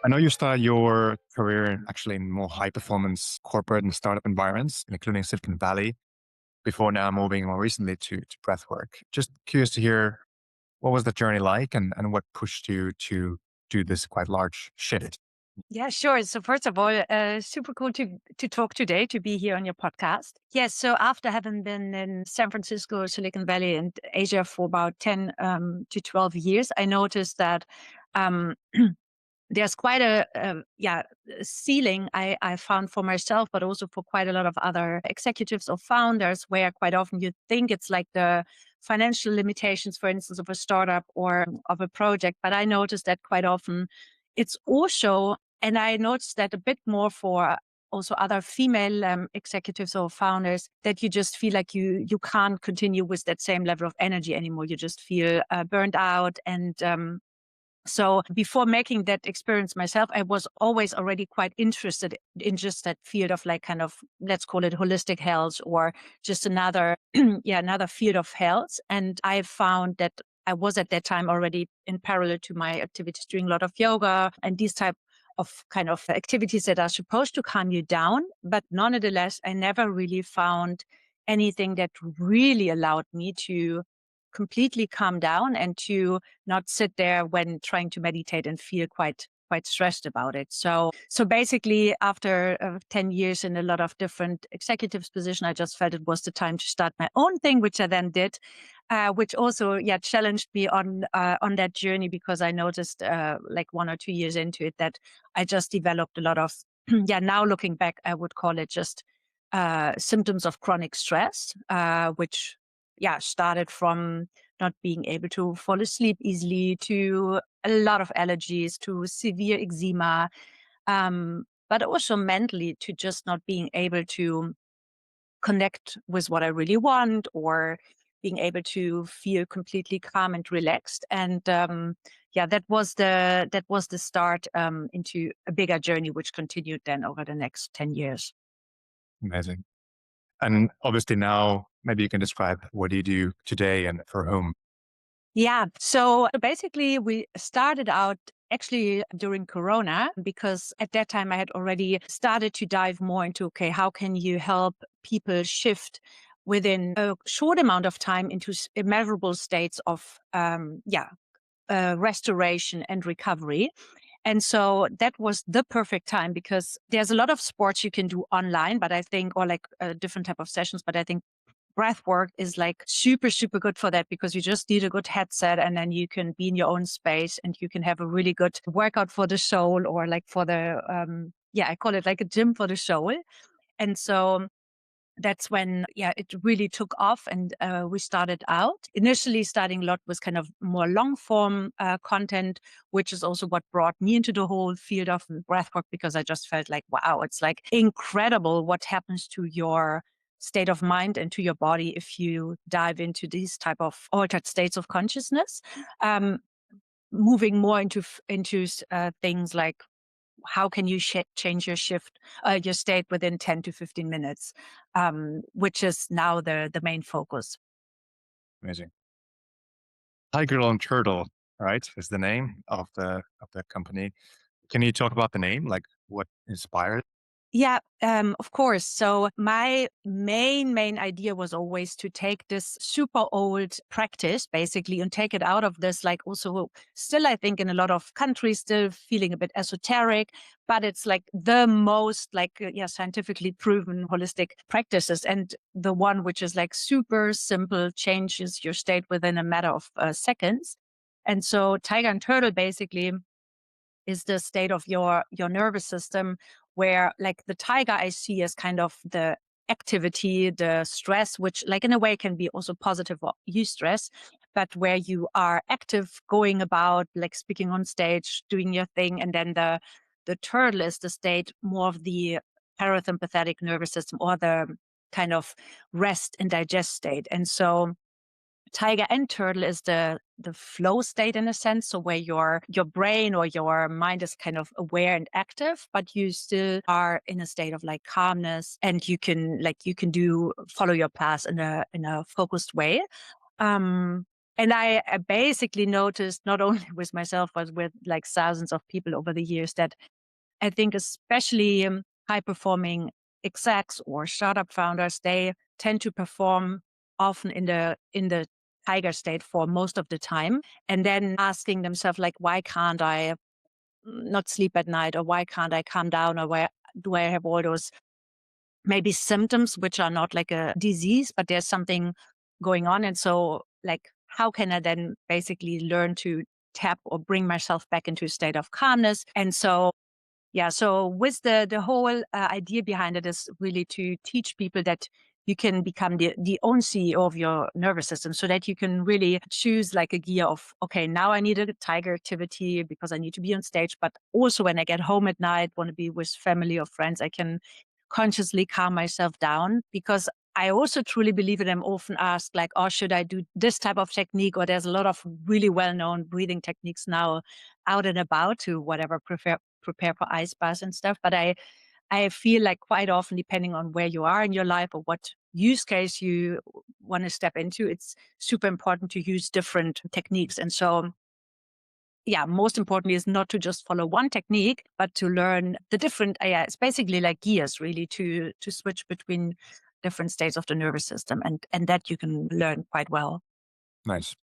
I know you started your career actually in more high performance corporate and startup environments, including Silicon Valley, before now moving more recently to Breathwork. Just curious to hear what was the journey like and what pushed you to do this quite large shift? Yeah, sure. So first of all, super cool to talk today, to be here on your podcast. Yes. So after having been in San Francisco, Silicon Valley, and Asia for about 10 to 12 years, I noticed that um, there's quite a ceiling I found for myself, but also for quite a lot of other executives or founders, where quite often you think it's like the financial limitations, for instance, of a startup or of a project. But I noticed that quite often it's also, and I noticed that a bit more for also other female executives or founders, that you just feel like you can't continue with that same level of energy anymore. You just feel burned out. And so before making that experience myself, I was always already quite interested in just that field of, like, kind of, let's call it holistic health, or just another, another field of health. And I found that I was at that time already in parallel to my activities doing a lot of yoga and these type of kind of activities that are supposed to calm you down. But nonetheless, I never really found anything that really allowed me to completely calm down and to not sit there when trying to meditate and feel quite stressed about it. So basically, after 10 years in a lot of different executives position, I just felt it was the time to start my own thing, which I then did, which also challenged me on that journey, because I noticed like 1 or 2 years into it that I just developed a lot of now looking back, I would call it just symptoms of chronic stress, which started from not being able to fall asleep easily, to a lot of allergies, to severe eczema, but also mentally to just not being able to connect with what I really want, or being able to feel completely calm and relaxed. And that was the start into a bigger journey, which continued then over the next 10 years. Amazing. And obviously now maybe you can describe what do you do today and for whom? Yeah. So basically, we started out actually during Corona, because at that time I had already started to dive more into, okay, how can you help people shift within a short amount of time into immeasurable states of, restoration and recovery. And so that was the perfect time, because there's a lot of sports you can do online, but I think, or like different type of sessions, but I think breath work is like super, super good for that, because you just need a good headset and then you can be in your own space and you can have a really good workout for the soul, or like for the, I call it like a gym for the soul. And so that's when, it really took off. And we started out initially starting a lot with kind of more long form content, which is also what brought me into the whole field of breathwork, because I just felt like, wow, it's like incredible what happens to your state of mind and to your body if you dive into these type of altered states of consciousness. Um, Moving more into things like, how can you change your state within 10 to 15 minutes, which is now the main focus. Amazing. Tiger and Turtle, right? Is the name of the company. Can you talk about the name? Like what inspired? Yeah, of course. So my main idea was always to take this super old practice, basically, and take it out of this, like, also still, I think, in a lot of countries, still feeling a bit esoteric, but it's like the most, like, scientifically proven holistic practices, and the one which is like super simple, changes your state within a matter of seconds. And so Tiger and Turtle basically is the state of your nervous system, where, like, the tiger I see as kind of the activity, the stress, which, like, in a way can be also positive or eustress, but where you are active, going about, like, speaking on stage, doing your thing. And then the turtle is the state more of the parasympathetic nervous system, or the kind of rest and digest state. And so tiger and turtle is the flow state, in a sense, so where your brain or your mind is kind of aware and active, but you still are in a state of, like, calmness, and you can do follow your path in a focused way. um And I basically noticed not only with myself, but with like thousands of people over the years that I think especially high performing execs or startup founders, they tend to perform often in the tiger state for most of the time, and then asking themselves like, why can't I not sleep at night, or why can't I calm down, or why do I have all those maybe symptoms which are not like a disease, but there's something going on. And so like, how can I then basically learn to tap or bring myself back into a state of calmness? And so yeah, so with the whole idea behind it is really to teach people that you can become the own CEO of your nervous system, so that you can really choose like a gear of, okay, now I need a tiger activity because I need to be on stage, but also when I get home at night, want to be with family or friends, I can consciously calm myself down. Because I also truly believe it. I'm often asked like, oh, should I do this type of technique? Or there's a lot of really well-known breathing techniques now out and about to whatever prepare for ice baths and stuff. But I feel like quite often, depending on where you are in your life or what use case you want to step into, it's super important to use different techniques. And so, yeah, most importantly is not to just follow one technique, but to learn the different, yeah, it's basically like gears really to switch between different states of the nervous system. And that you can learn quite well. Nice.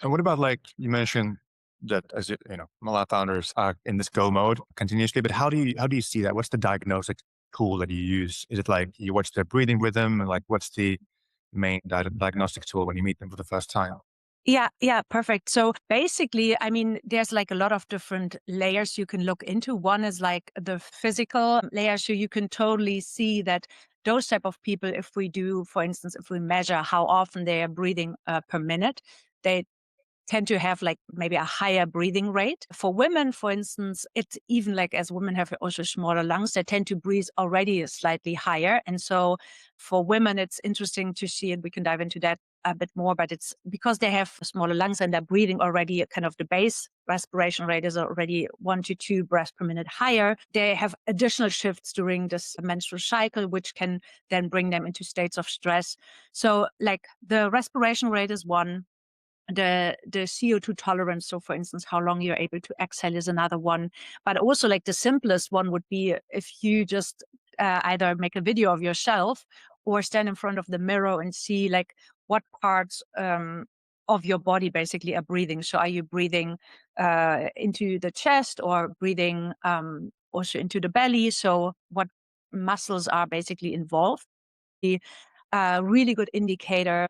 And what about like you mentioned that as you know, a lot of founders are in this go mode continuously, but how do you see that? What's the diagnostic tool that you use? Is it like you watch their breathing rhythm, and like what's the main diagnostic tool when you meet them for the first time? Yeah, yeah, perfect. So basically, I mean, there's like a lot of different layers you can look into. One is like the physical layer. So you can totally see that those type of people, if we do, for instance, if we measure how often they are breathing per minute, they tend to have like maybe a higher breathing rate. For women, for instance, it's even like as women have also smaller lungs, they tend to breathe already slightly higher. And so for women, it's interesting to see, and we can dive into that a bit more, but it's because they have smaller lungs and they're breathing already kind of the base respiration rate is already 1 to 2 breaths per minute higher. They have additional shifts during this menstrual cycle, which can then bring them into states of stress. So like the respiration rate is one, the CO2 tolerance. So for instance, how long you're able to exhale is another one. But also like the simplest one would be if you just either make a video of yourself or stand in front of the mirror and see like what parts of your body basically are breathing. So are you breathing into the chest or breathing also into the belly? So what muscles are basically involved? A really good indicator.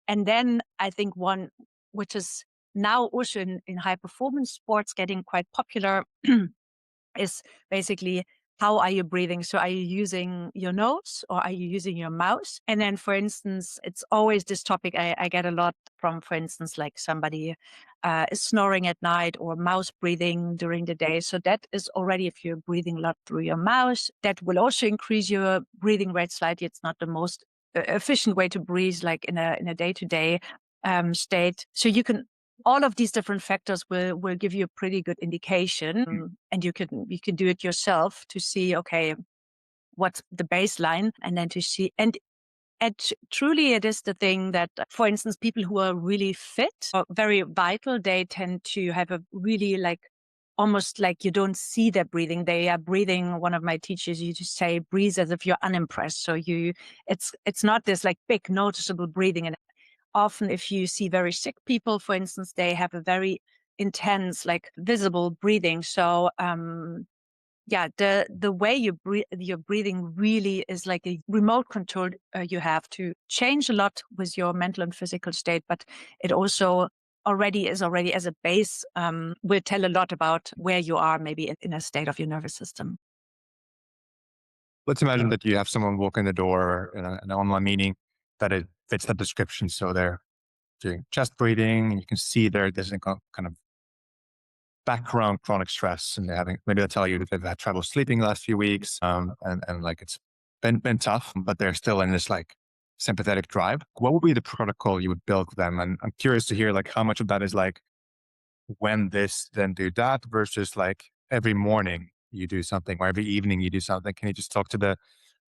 And then I think one which is now also in high performance sports getting quite popular is basically how are you breathing? So are you using your nose or are you using your mouth? And then, for instance, it's always this topic I get a lot from, for instance, like somebody is snoring at night or mouth breathing during the day. So that is already, if you're breathing a lot through your mouth, that will also increase your breathing rate slightly. It's not the most efficient way to breathe, like in a day-to-day state. So you can all of these different factors will give you a pretty good indication, and you can do it yourself to see, okay, what's the baseline, and then to see and truly it is the thing that, for instance, people who are really fit or very vital, they tend to have a really like almost like you don't see their breathing. They are breathing. One of my teachers used to say, breathe as if you're unimpressed. So it's not this like big noticeable breathing. And often if you see very sick people, for instance, they have a very intense, like visible breathing. So yeah, the way you breathe, your breathing really is like a remote control you have to change a lot with your mental and physical state, but it also already as a base will tell a lot about where you are maybe in a state of your nervous system. Let's imagine that you have someone walk in the door in an online meeting that it fits that description. So they're doing chest breathing, and you can see there's a kind of background chronic stress, and they're having, maybe they'll tell you that they've had trouble sleeping the last few weeks, and like it's been tough, but they're still in this like sympathetic drive. What would be the protocol you would build for them? And I'm curious to hear like how much of that is like when this, then do that, versus like every morning you do something or every evening you do something. Can you just talk to the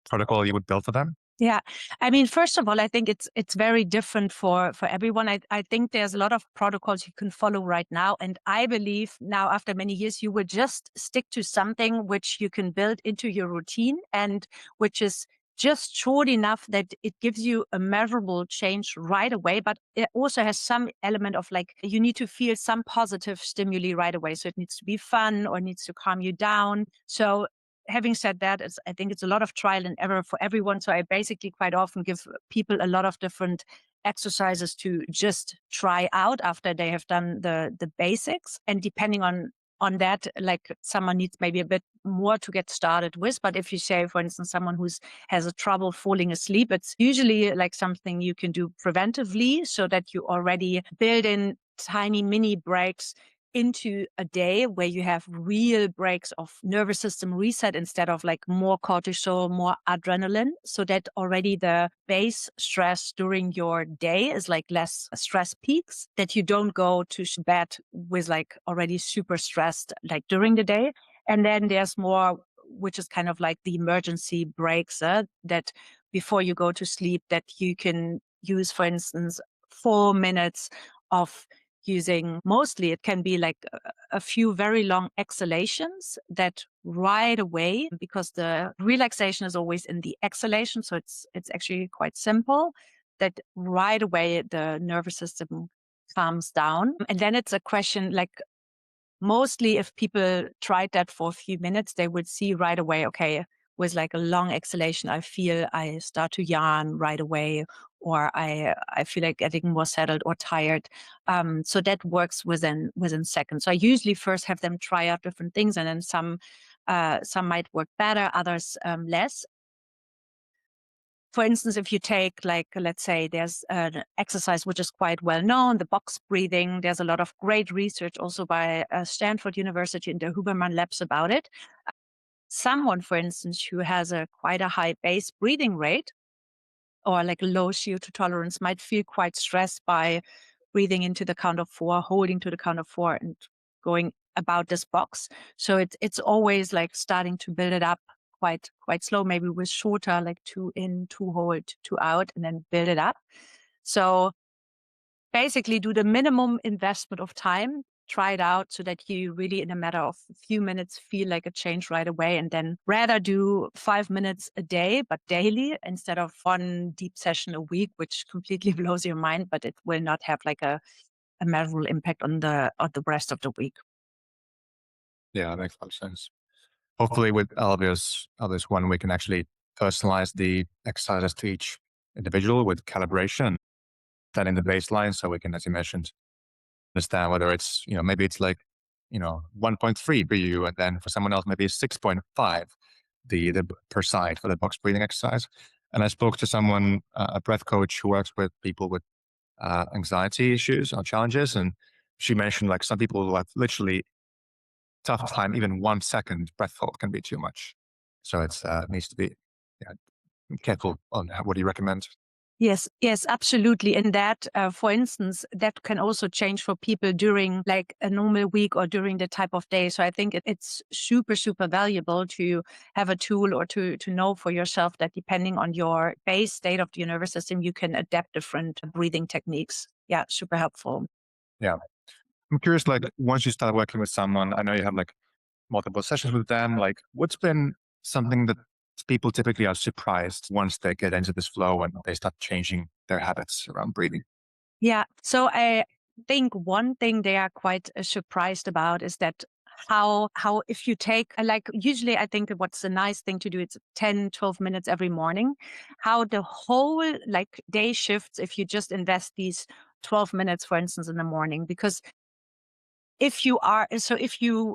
protocol you would build for them? Yeah. I mean, first of all, I think it's very different for everyone. I think there's a lot of protocols you can follow right now. And I believe now after many years, you will just stick to something which you can build into your routine and which is just short enough that it gives you a measurable change right away. But it also has some element of like you need to feel some positive stimuli right away. So it needs to be fun or needs to calm you down. So having said that, I think it's a lot of trial and error for everyone. So I basically quite often give people a lot of different exercises to just try out after they have done the basics. And depending on that, like someone needs maybe a bit more to get started with. But if you say, for instance, someone who's has a trouble falling asleep, it's usually like something you can do preventively so that you already build in tiny mini breaks into a day where you have real breaks of nervous system reset instead of like more cortisol, more adrenaline, so that already the base stress during your day is like less stress peaks, that you don't go to bed with like already super stressed like during the day. And then there's more, which is kind of like the emergency breaks that before you go to sleep that you can use, for instance, 4 minutes of using, mostly it can be like a few very long exhalations that right away, because the relaxation is always in the exhalation, so it's actually quite simple, that right away the nervous system calms down. And then it's a question like, mostly if people tried that for a few minutes, they would see right away, okay, with like a long exhalation, I feel I start to yawn right away, or I feel like getting more settled or tired. So that works within seconds. So I usually first have them try out different things, and then some might work better, others less. For instance, if you take, like, let's say there's an exercise which is quite well known, the box breathing, there's a lot of great research also by Stanford University and the Huberman Labs about it. Someone, for instance, who has a quite a high base breathing rate or like low CO2 tolerance might feel quite stressed by breathing into the count of four, holding to the count of four, and going about this box. So it's always like starting to build it up quite slow, maybe with shorter, like two in, two hold, two out, and then build it up. So basically do the minimum investment of time, try it out so that you really in a matter of a few minutes feel like a change right away, and then rather do 5 minutes a day but daily instead of one deep session a week, which completely blows your mind, but it will not have like a measurable impact on the rest of the week. Yeah, that makes a lot of sense. Hopefully, with all this one, we can actually personalize the exercises to each individual with calibration, setting the baseline, so we can, as you mentioned, understand whether it's, maybe it's like, 1.3 BU, and then for someone else, maybe it's 6.5 the per side for the box breathing exercise. And I spoke to someone, a breath coach who works with people with anxiety issues or challenges, and she mentioned like some people who have literally tough time, even 1 second breath hold can be too much. So it's needs to be, yeah, careful on what do you recommend. Yes, yes, absolutely. And that, for instance, that can also change for people during like a normal week or during the type of day. So I think it's super, super valuable to have a tool or to know for yourself that depending on your base state of your nervous system, you can adapt different breathing techniques. Yeah, super helpful. Yeah, I'm curious. Like once you start working with someone, I know you have like multiple sessions with them. Like what's been something that people typically are surprised once they get into this flow and they start changing their habits around breathing? Yeah. So I think one thing they are quite surprised about is that how if you take like usually I think what's a nice thing to do, it's 10-12 minutes every morning, how the whole like day shifts if you just invest these 12 minutes, for instance, in the morning. Because if you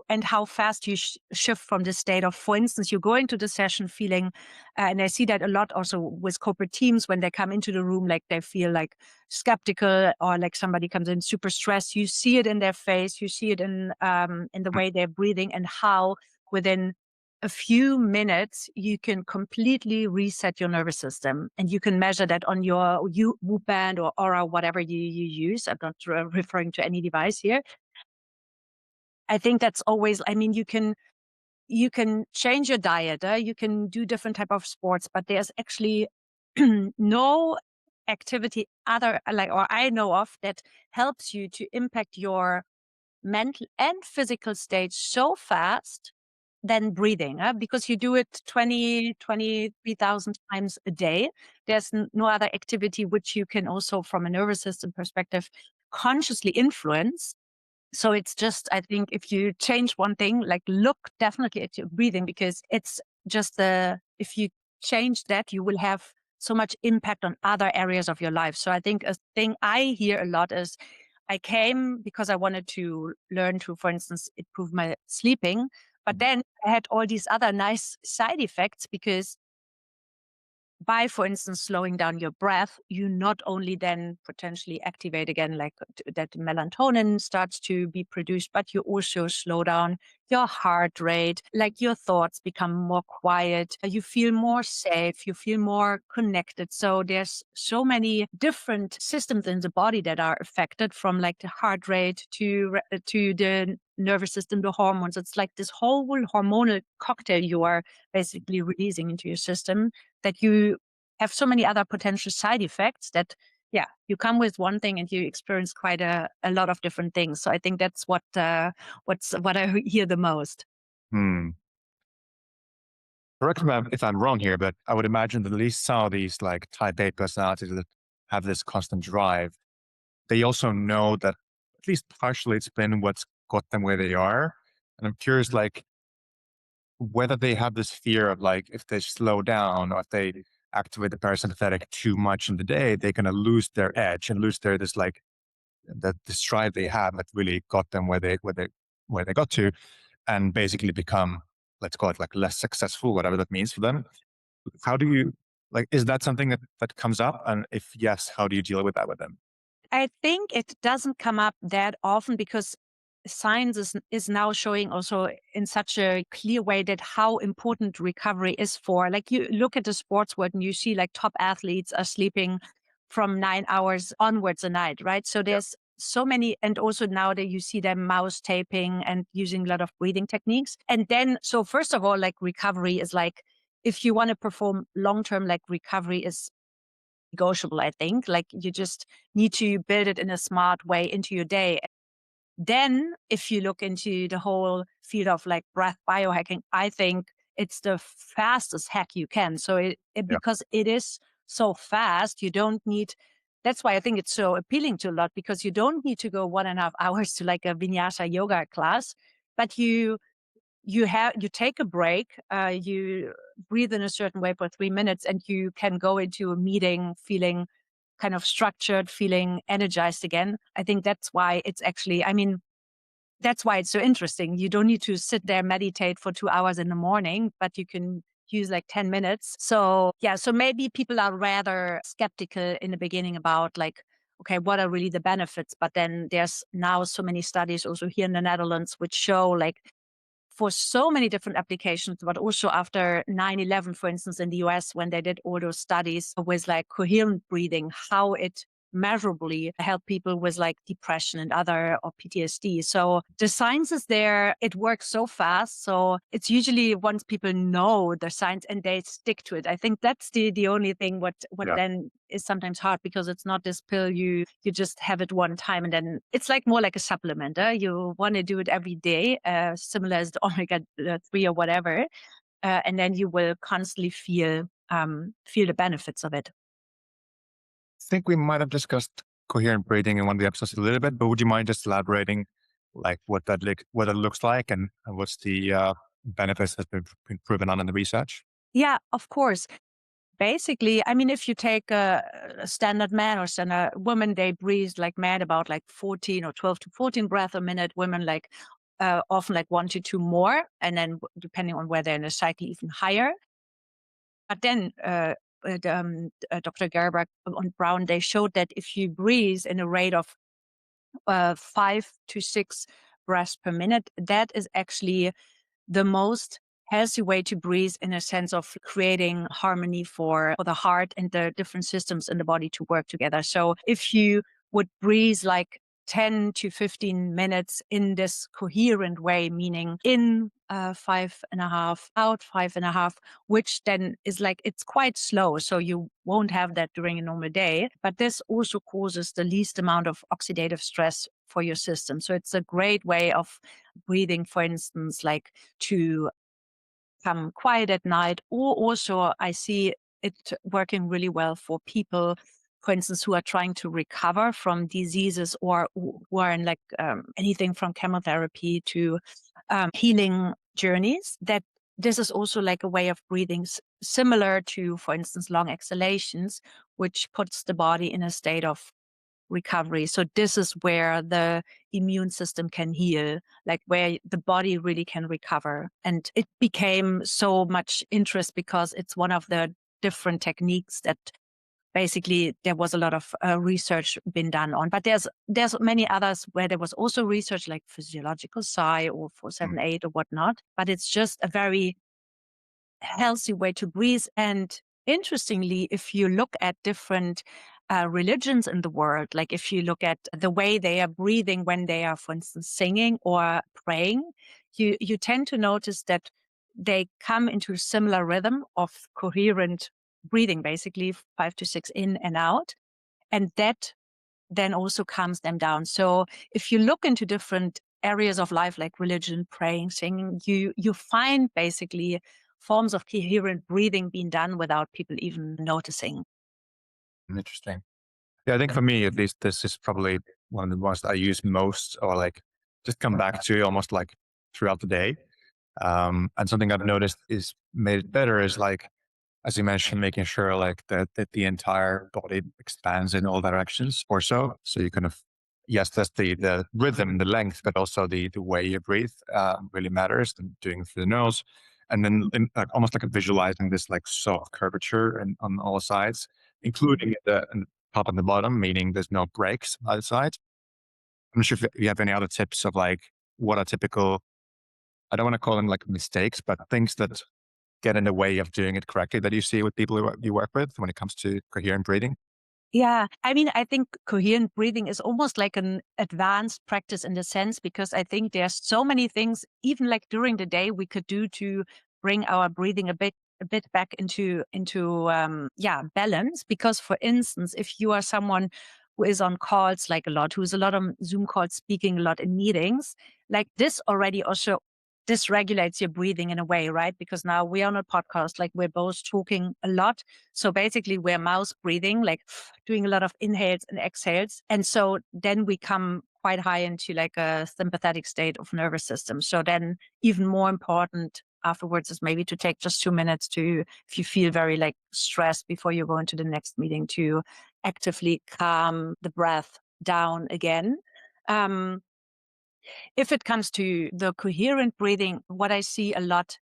and how fast you shift from the state of, for instance, you go into the session feeling, and I see that a lot also with corporate teams when they come into the room, like they feel like skeptical, or like somebody comes in super stressed. You see it in their face, you see it in the way they're breathing, and how within a few minutes you can completely reset your nervous system, and you can measure that on your Whoop band or Aura, whatever you use. I'm not referring to any device here. I think that's always, I mean, you can change your diet, you can do different type of sports, but there's actually no activity other like or I know of that helps you to impact your mental and physical state so fast than breathing, because you do it 23,000 times a day. There's no other activity which you can also, from a nervous system perspective, consciously influence. So it's just, I think if you change one thing, like look definitely at your breathing, because it's just if you change that, you will have so much impact on other areas of your life. So I think a thing I hear a lot is I came because I wanted to learn to, for instance, improve my sleeping. But then I had all these other nice side effects because by, for instance, slowing down your breath, you not only then potentially activate again, like that melatonin starts to be produced, but you also slow down your heart rate, like your thoughts become more quiet, you feel more safe, you feel more connected. So there's so many different systems in the body that are affected, from like the heart rate to the nervous system, the hormones. It's like this whole hormonal cocktail you are basically releasing into your system, that you have so many other potential side effects that, yeah, you come with one thing and you experience quite a lot of different things. So I think that's what I hear the most. Hmm. Correct me if I'm wrong here, but I would imagine that at least some of these like type A personalities that have this constant drive, they also know that at least partially it's been what's got them where they are. And I'm curious, like, whether they have this fear of like, if they slow down or if they activate the parasympathetic too much in the day, they're going to lose their edge and lose their, this like, that the strive they have that really got them where they got to, and basically become, let's call it like less successful, whatever that means for them. How do you, like, is that something that comes up? And if yes, how do you deal with that with them? I think it doesn't come up that often because science is now showing also in such a clear way that how important recovery is for, like, you look at the sports world and you see like top athletes are sleeping from 9 hours onwards a night, right? So Yeah. there's so many, and also now that you see them mouse taping and using a lot of breathing techniques. And then, so first of all, like recovery is like, if you want to perform long term, like recovery is negotiable, I think. Like you just need to build it in a smart way into your day. Then, if you look into the whole field of like breath biohacking, I think it's the fastest hack you can. So, Yeah. because it is so fast, you don't need. That's why I think it's so appealing to a lot, because you don't need to go 1.5 hours to like a vinyasa yoga class, but you take a break, you breathe in a certain way for 3 minutes, and you can go into a meeting feeling kind of structured, feeling energized again. I think that's why it's actually, I mean, that's why it's so interesting. You don't need to sit there, meditate for 2 hours in the morning, but you can use like 10 minutes. So, yeah, so maybe people are rather skeptical in the beginning about like, okay, what are really the benefits? But then there's now so many studies also here in the Netherlands which show like for so many different applications, but also after 9/11, for instance, in the US, when they did all those studies with like coherent breathing, how it measurably helped people with like depression and other or PTSD. So the science is there. It works so fast. So it's usually once people know the science and they stick to it. I think that's the only thing what Yeah. then is sometimes hard, because it's not this pill you just have it one time and then it's like more like a supplement. You want to do it every day, similar as the omega 3 or whatever, and then you will constantly feel the benefits of it. Think we might have discussed coherent breathing in one of the episodes a little bit, but would you mind just elaborating like what it looks like and what's the benefits that's been proven on in the research? Yeah, of course. Basically, I mean, if you take a standard man or standard woman, they breathe like mad about like 14 or 12 to 14 breath a minute. Women like often like 1 to 2 more, and then depending on where they're in a cycle, even higher. But then Dr. Gerber and Brown, they showed that if you breathe in a rate of 5 to 6 breaths per minute, that is actually the most healthy way to breathe, in a sense of creating harmony for the heart and the different systems in the body to work together. So if you would breathe like 10 to 15 minutes in this coherent way, meaning in 5.5, out 5.5, which then is like, it's quite slow. So you won't have that during a normal day. But this also causes the least amount of oxidative stress for your system. So it's a great way of breathing, for instance, like to come quiet at night. Or also, I see it working really well for people, for instance, who are trying to recover from diseases or who are in like anything from chemotherapy to healing journeys. That this is also like a way of breathing similar to, for instance, long exhalations, which puts the body in a state of recovery. So this is where the immune system can heal, like where the body really can recover. And it became so much interest because it's one of the different techniques that basically there was a lot of research been done on. But there's many others where there was also research like physiological psi or Mm. 478 or whatnot. But it's just a very healthy way to breathe. And interestingly, if you look at different religions in the world, like if you look at the way they are breathing when they are, for instance, singing or praying, you tend to notice that they come into a similar rhythm of coherent breathing, basically 5 to 6 in and out. And that then also calms them down. So if you look into different areas of life like religion, praying, singing, you find basically forms of coherent breathing being done without people even noticing. Interesting. Yeah, I think for me, at least, this is probably one of the ones that I use most, or like just come back to almost like throughout the day. And something I've noticed is made it better is like, as you mentioned, making sure like that the entire body expands in all directions or so. So you kind of, yes, that's the rhythm, the length, but also the way you breathe really matters. And doing it through the nose, and then like, almost like visualizing this like soft curvature and on all sides, including in the top and the bottom, meaning there's no breaks outside. I'm not sure if you have any other tips of like what are typical. I don't want to call them like mistakes, but things that get in the way of doing it correctly that you see with people who you work with when it comes to coherent breathing? Yeah. I mean, I think coherent breathing is almost like an advanced practice in the sense because I think there's so many things, even like during the day, we could do to bring our breathing a bit back into balance. Because for instance, if you are someone who is on calls like a lot, who's a lot on Zoom calls, speaking a lot in meetings, like this already also dysregulates your breathing in a way, right? Because now we're on a podcast, like we're both talking a lot. So basically we're mouth breathing, like doing a lot of inhales and exhales. And so then we come quite high into like a sympathetic state of nervous system. So then even more important afterwards is maybe to take just 2 minutes to, if you feel very like stressed before you go into the next meeting, to actively calm the breath down again. Um, if it comes to the coherent breathing, what I see a lot,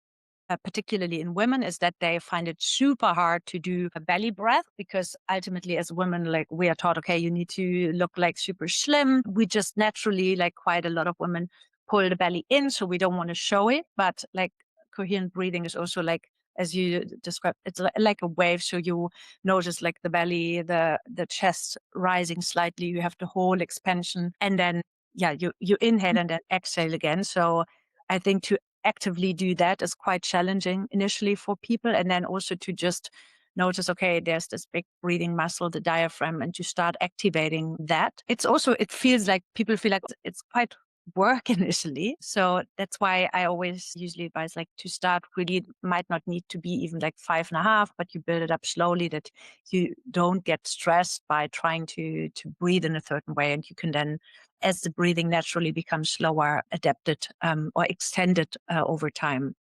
particularly in women, is that they find it super hard to do a belly breath because ultimately, as women, like we are taught, okay, you need to look like super slim. We just naturally, like quite a lot of women, pull the belly in, so we don't want to show it. But like coherent breathing is also like, as you described, it's like a wave. So you notice like the belly, the chest rising slightly. You have the whole expansion, and then yeah, you inhale and then exhale again. So I think to actively do that is quite challenging initially for people. And then also to just notice, okay, there's this big breathing muscle, the diaphragm, and to start activating that. It's also, it feels like people feel like it's quite work initially. So that's why I always usually advise like to start really might not need to be even like 5.5, but you build it up slowly that you don't get stressed by trying to breathe in a certain way. And you can then, as the breathing naturally becomes slower, adapted or extended over time.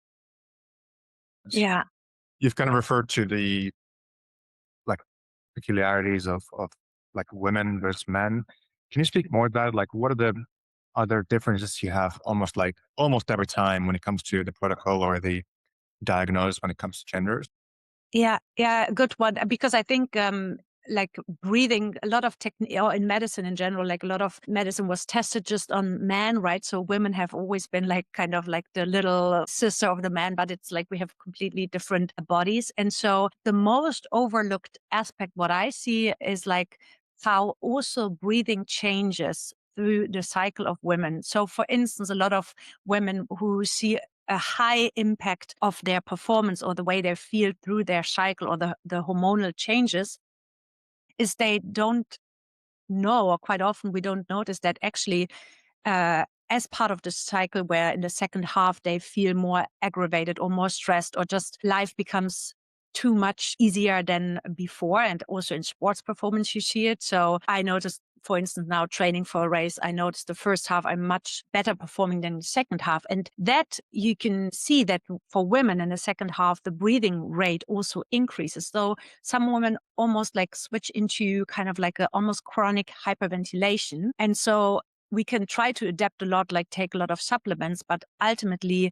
Yeah. You've kind of referred to the like peculiarities of like women versus men. Can you speak more about like what are the other differences you have almost every time when it comes to the protocol or the diagnosis when it comes to genders? Yeah, yeah, good one. Because I think like breathing, a lot of technique, or in medicine in general, like a lot of medicine was tested just on men, right? So women have always been like kind of like the little sister of the man, but it's like we have completely different bodies. And so the most overlooked aspect, what I see is like how also breathing changes through the cycle of women. So, for instance, a lot of women who see a high impact of their performance or the way they feel through their cycle or the hormonal changes is they don't know, or quite often we don't notice that actually as part of the cycle where in the second half they feel more aggravated or more stressed, or just life becomes too much easier than before. And also in sports performance you see it. So I noticed, for instance, now training for a race, I noticed the first half I'm much better performing than the second half. And that you can see that for women in the second half the breathing rate also increases. So some women almost like switch into kind of like a almost chronic hyperventilation. And so we can try to adapt a lot, like take a lot of supplements, but ultimately,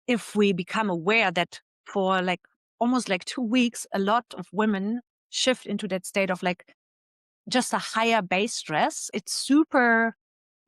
if we become aware that for like almost like 2 weeks, a lot of women shift into that state of like just a higher base stress, it's super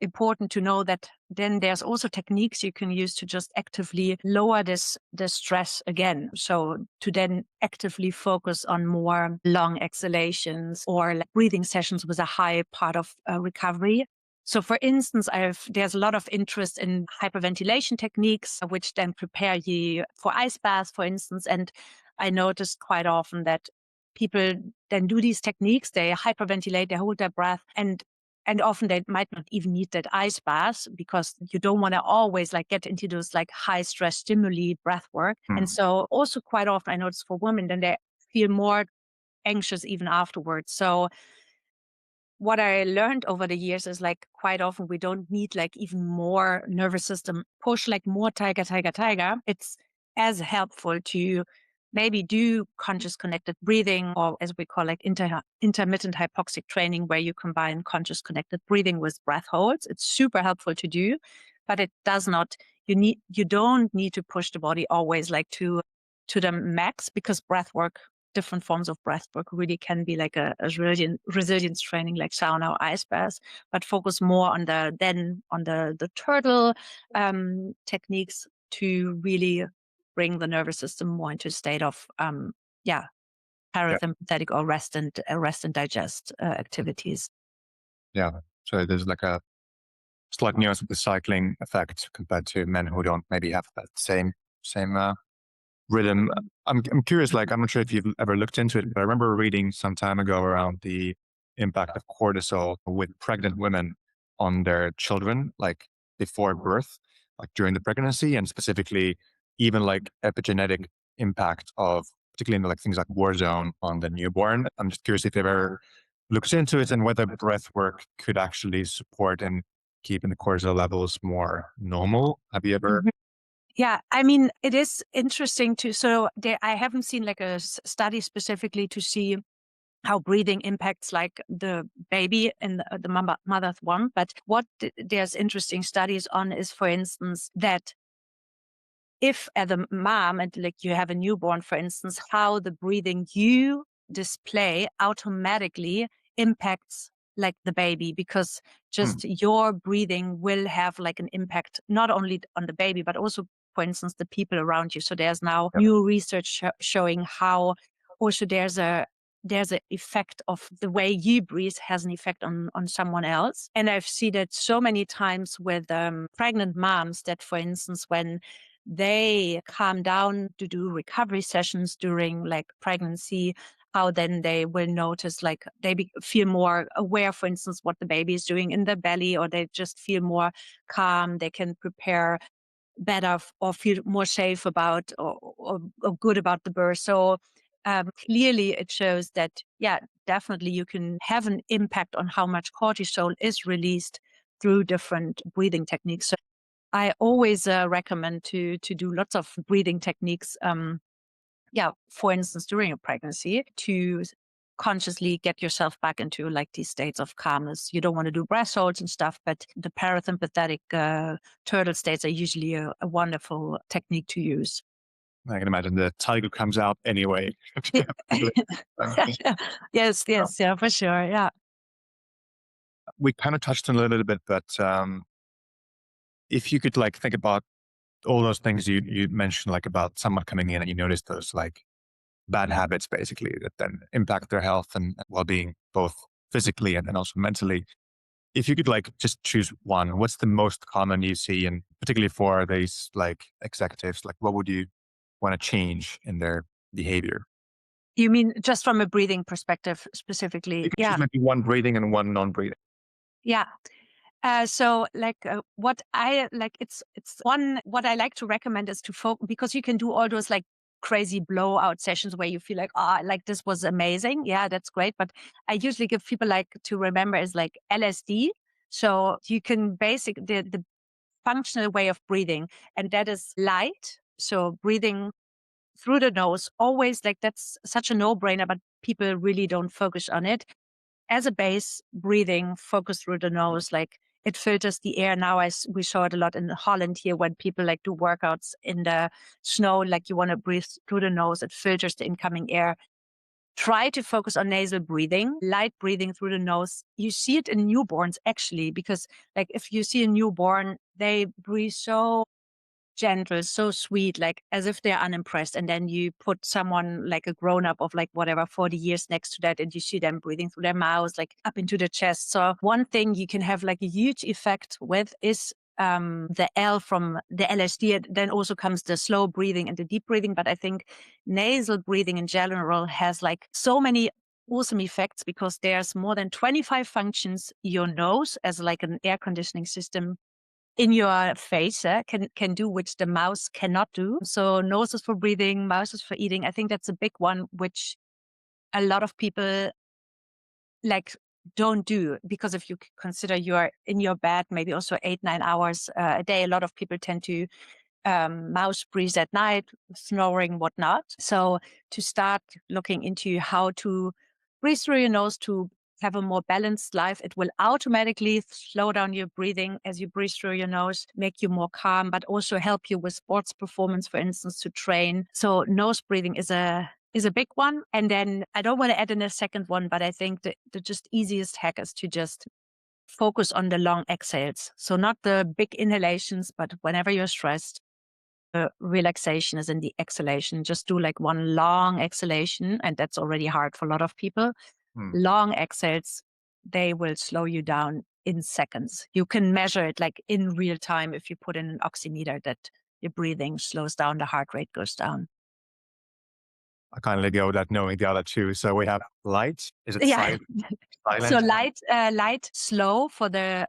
important to know that then there's also techniques you can use to just actively lower the stress again. So to then actively focus on more long exhalations or like breathing sessions with a high part of recovery. So for instance, there's a lot of interest in hyperventilation techniques, which then prepare you for ice baths, for instance. And I noticed quite often that people then do these techniques, they hyperventilate, they hold their breath, and often they might not even need that ice bath because you don't want to always like get into those like high stress stimuli breath work. And Hmm. so also quite often I notice for women, then they feel more anxious even afterwards. So what I learned over the years is like quite often we don't need like even more nervous system push, like more tiger, tiger, tiger. It's as helpful to maybe do conscious connected breathing, or as we call like intermittent hypoxic training, where you combine conscious connected breathing with breath holds. It's super helpful to do, but it does not, you don't need to push the body always like to the max, because breath work, different forms of breath work really can be like a resilience training like sauna or ice baths, but focus more on the turtle techniques to really bring the nervous system more into a state of yeah, Yeah. parasympathetic or rest and digest activities. Yeah. So there's like a slight nuance of the cycling effect compared to men who don't maybe have that same rhythm. I'm curious, like, I'm not sure if you've ever looked into it, but I remember reading some time ago around the impact of cortisol with pregnant women on their children, like before birth, like during the pregnancy, and specifically even like epigenetic impact of particularly in like things like war zone on the newborn. I'm just curious if you've ever looked into it and whether breath work could actually support and keeping the cortisol levels more normal. Have you ever? Yeah, I mean, it is interesting to, so there, I haven't seen like a study specifically to see how breathing impacts like the baby in the mother's womb. But what there's interesting studies on is, for instance, that if as a mom and like you have a newborn, for instance, how the breathing you display automatically impacts like the baby, because Hmm. just your breathing will have like an impact not only on the baby but also, for instance, the people around you. So there's now Yep. new research showing how also there's a effect of the way you breathe has an effect on someone else. And I've seen it so many times with pregnant moms that, for instance, when they calm down to do recovery sessions during like pregnancy, how then they will notice like they feel more aware, for instance, what the baby is doing in the belly, or they just feel more calm. They can prepare better or feel more safe about or good about the birth. So clearly it shows that, yeah, definitely you can have an impact on how much cortisol is released through different breathing techniques. So I always recommend to do lots of breathing techniques. Yeah, for instance, during a pregnancy, to consciously get yourself back into like these states of calmness. You don't want to do breath holds and stuff, but the parasympathetic turtle states are usually a wonderful technique to use. I can imagine the tiger comes out anyway. Yeah. Uh, Yes, yes, yeah, for sure. Yeah. we kind of touched on it a little bit, but if you could like think about all those things you mentioned, like about someone coming in and you notice those like bad habits basically that then impact their health and well-being, both physically and also mentally. if you could like just choose one, what's the most common you see, and particularly for these like executives, like what would you want to change in their behavior? You mean just from a breathing perspective You specifically? could choose Yeah. maybe one breathing and one non-breathing. Yeah. So like what I like, it's one, what I like to recommend is to focus, because you can do all those like crazy blowout sessions where you feel like, oh, like this was amazing. Yeah, that's great. But I usually give people like to remember is like LSD. So you can the functional way of breathing, and that is light. So breathing through the nose, always, like that's such a no brainer, but people really don't focus on it. As a base, breathing, focus through the nose, like it filters the air. Now, we saw it a lot in Holland here when people like do workouts in the snow, like you want to breathe through the nose, it filters the incoming air. Try to focus on nasal breathing, light breathing through the nose. You see it in newborns actually, because like if you see a newborn, they breathe so gentle, so sweet, like as if they're unimpressed. And then you put someone like a grown up of like whatever, 40 years next to that, and you see them breathing through their mouths, like up into the chest. So one thing you can have like a huge effect with is the L from the LSD. Then also comes the slow breathing and the deep breathing. But I think nasal breathing in general has like so many awesome effects, because there's more than 25 functions your nose as like an air conditioning system in your face can do, which the mouse cannot do. So nose is for breathing, mouth is for eating. I think that's a big one, which a lot of people like don't do, because if you consider you're in your bed, maybe also 8, 9 hours a day, a lot of people tend to mouse breathe at night, snoring, whatnot. So to start looking into how to breathe through your nose to have a more balanced life, it will automatically slow down your breathing as you breathe through your nose, make you more calm, but also help you with sports performance, for instance, to train. So nose breathing is a big one. And then I don't want to add in a second one, but I think the just easiest hack is to just focus on the long exhales. So not the big inhalations, but whenever you're stressed, relaxation is in the exhalation. Just do like one long exhalation, and that's already hard for a lot of people. Hmm. Long exhales, they will slow you down in seconds. You can measure it like in real time if you put in an oximeter that your breathing slows down, the heart rate goes down. I kind of let go without knowing the other two. So we have light. Is it Yeah. So silent? light, slow for the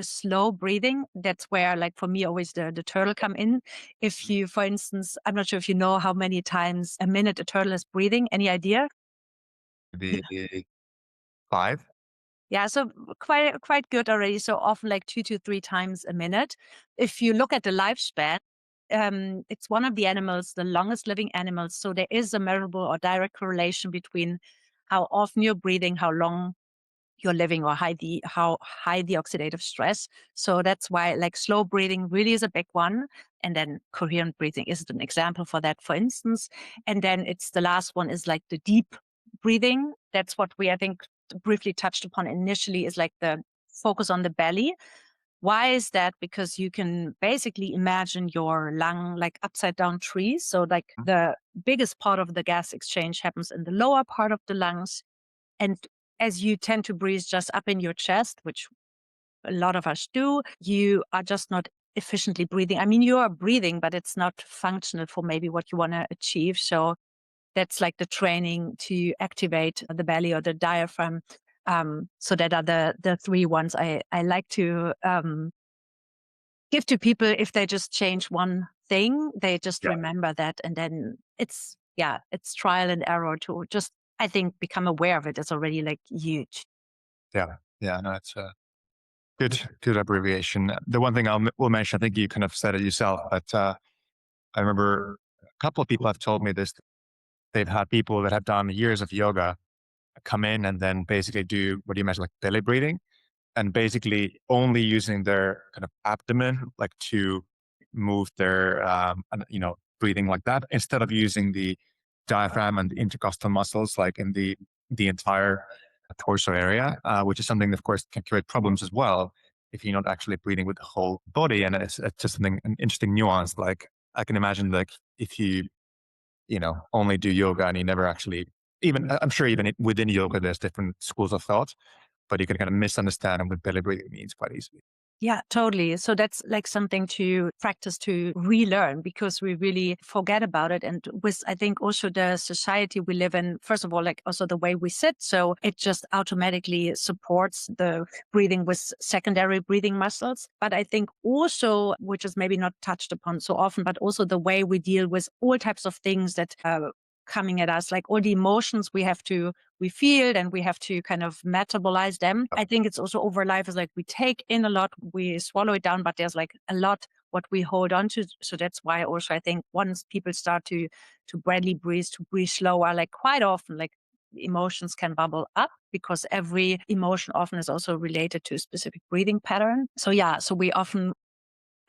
slow breathing. That's where, like for me, always the turtle come in. If you, for instance, I'm not sure if you know how many times a minute a turtle is breathing. Any idea? The five. Yeah, so quite good already. So often like 2 to 3 times a minute. If you look at the lifespan, it's one of the animals, the longest living animals. So there is a measurable or direct correlation between how often you're breathing, how long you're living, or how high the oxidative stress. So that's why like slow breathing really is a big one. And then coherent breathing is an example for that, for instance. And then it's the last one is like the deep breathing. That's what we, I think, briefly touched upon initially, is like the focus on the belly. Why is that? Because you can basically imagine your lung like upside down trees. So like the biggest part of the gas exchange happens in the lower part of the lungs, and as you tend to breathe just up in your chest, which a lot of us do, you are just not efficiently breathing. I mean, you are breathing, but it's not functional for maybe what you want to achieve. So that's like the training to activate the belly or the diaphragm. So that are the three ones I like to give to people. If they just change one thing, they just Yeah. remember that. And then it's trial and error to just, I think, become aware of it is already like huge. Yeah. Yeah. No, it's a good abbreviation. The one thing will mention, I think you kind of said it yourself, but I remember a couple of people have told me this. They've had people that have done years of yoga come in and then basically do what you mentioned, like belly breathing, and basically only using their kind of abdomen, like to move their, breathing like that, instead of using the diaphragm and the intercostal muscles, like in the entire torso area, which is something that, of course, can create problems as well if you're not actually breathing with the whole body. And it's just something, an interesting nuance. Like I can imagine, like if you, only do yoga and you never actually, even I'm sure even within yoga, there's different schools of thought. but you can kind of misunderstand what belly breathing means quite easily. Yeah, totally. So that's like something to practice to relearn because we really forget about it. And with, I think, also the society we live in, first of all, like also the way we sit. So it just automatically supports the breathing with secondary breathing muscles. But I think also, which is maybe not touched upon so often, but also the way we deal with all types of things that coming at us, like all the emotions we feel and we have to kind of metabolize them. I think it's also over life is like we take in a lot, we swallow it down, but there's like a lot what we hold on to. So that's why also I think once people start to breathly breathe, to breathe slower, like quite often, like emotions can bubble up because every emotion often is also related to a specific breathing pattern. So yeah, so we often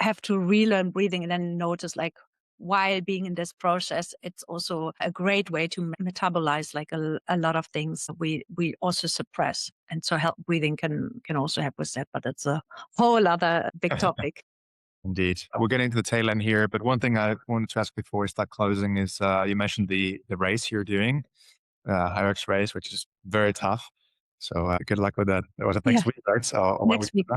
have to relearn breathing and then notice like while being in this process, it's also a great way to metabolize like a lot of things we also suppress. And so help breathing can also help with that, but it's a whole other big topic. Indeed. We're getting to the tail end here, but one thing I wanted to ask before we start closing is you mentioned the race you're doing, Hyrox race, which is very tough. So good luck with that. Was it Yeah, next week, right? So or when we next week.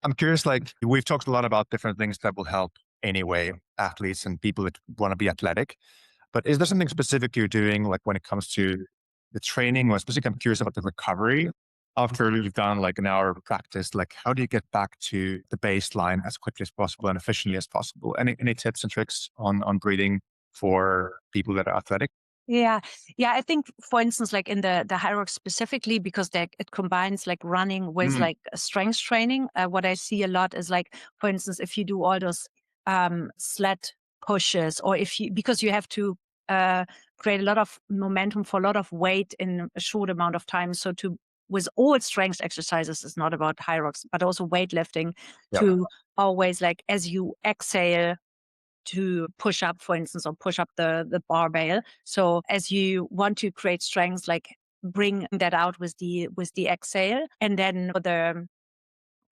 I'm curious, like we've talked a lot about different things that will help anyway, athletes and people that want to be athletic. But is there something specific you're doing, like when it comes to the training, or specifically, I'm curious about the recovery after you've done like an hour of practice? Like, how do you get back to the baseline as quickly as possible and efficiently as possible? Any tips and tricks on breathing for people that are athletic? Yeah. Yeah. I think, for instance, like in the high rocks specifically, because it combines like running with Mm, like strength training. What I see a lot is like, for instance, if you do all those sled pushes, or if you, because you have to uh, create a lot of momentum for a lot of weight in a short amount of time. So to, with all strength exercises, it's not about high rocks, but also weightlifting yeah, to always like, as you exhale, to push up, for instance, or push up the barbell. So as you want to create strength, like bring that out with the exhale. And then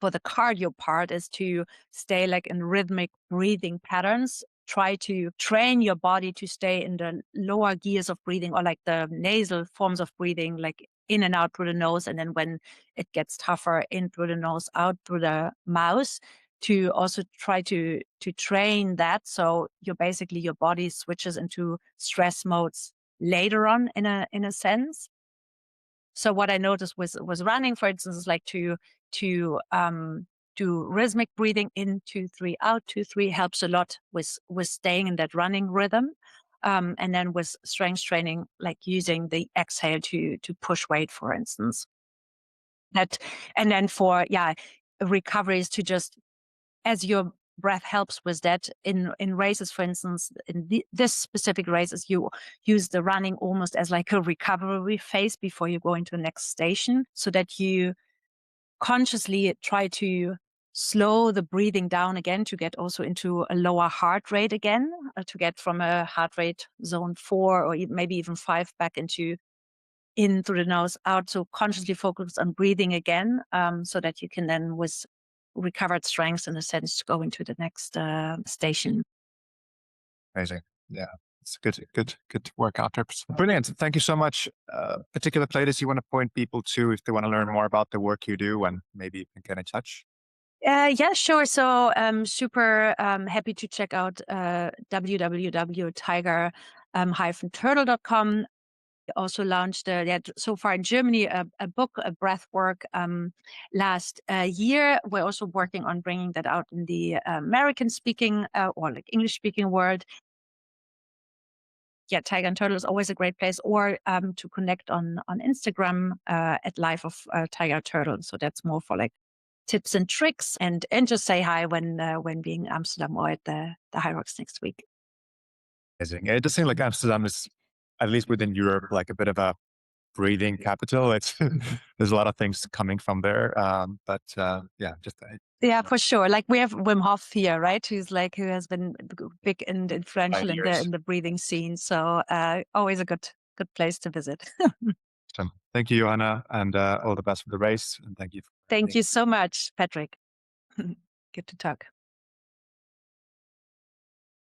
for the cardio part is to stay like in rhythmic breathing patterns. Try to train your body to stay in the lower gears of breathing, or like the nasal forms of breathing, like in and out through the nose. And then when it gets tougher, in through the nose, out through the mouth, to also try to train that. So you're basically, your body switches into stress modes later on in a sense. So what I noticed was running, for instance, is like to do rhythmic breathing in, 2 3 out, 2 3 helps a lot with staying in that running rhythm. And then with strength training, like using the exhale to push weight, for instance. That, and then for, yeah, recovery is to just, as your breath helps with that in races, for instance, in this specific races, you use the running almost as like a recovery phase before you go into the next station, so that you consciously try to slow the breathing down again, to get also into a lower heart rate again, to get from a heart rate zone 4 or maybe even 5 back into, in through the nose, out. So consciously focus on breathing again, so that you can then, with recovered strength in a sense, go into the next station. amazing. Yeah, it's good workout tips. Brilliant. Thank you so much. Particular playlists you want to point people to if they want to learn more about the work you do, and maybe you can get in touch. Yeah, sure. So super happy to check out www.tiger-turtle.com. Also launched so far in Germany a book, a Breathwork, last year. We're also working on bringing that out in the American speaking or like English speaking world. Yeah, Tiger and Turtle is always a great place, or to connect on Instagram at Life of Tiger Turtle. So that's more for like tips and tricks, and just say hi when being in Amsterdam or at the High Rocks next week. Amazing. It does seem like Amsterdam is, at least within Europe, like a bit of a breathing capital. It's there's a lot of things coming from there. But yeah, just Yeah, for sure. Like we have Wim Hof here, right? Who has been big and influential in the pioneers. breathing scene. So always a good place to visit. So thank you, Johanna, and all the best for the race. And thank you for Thank everything. you so much, Patrick. Good to talk.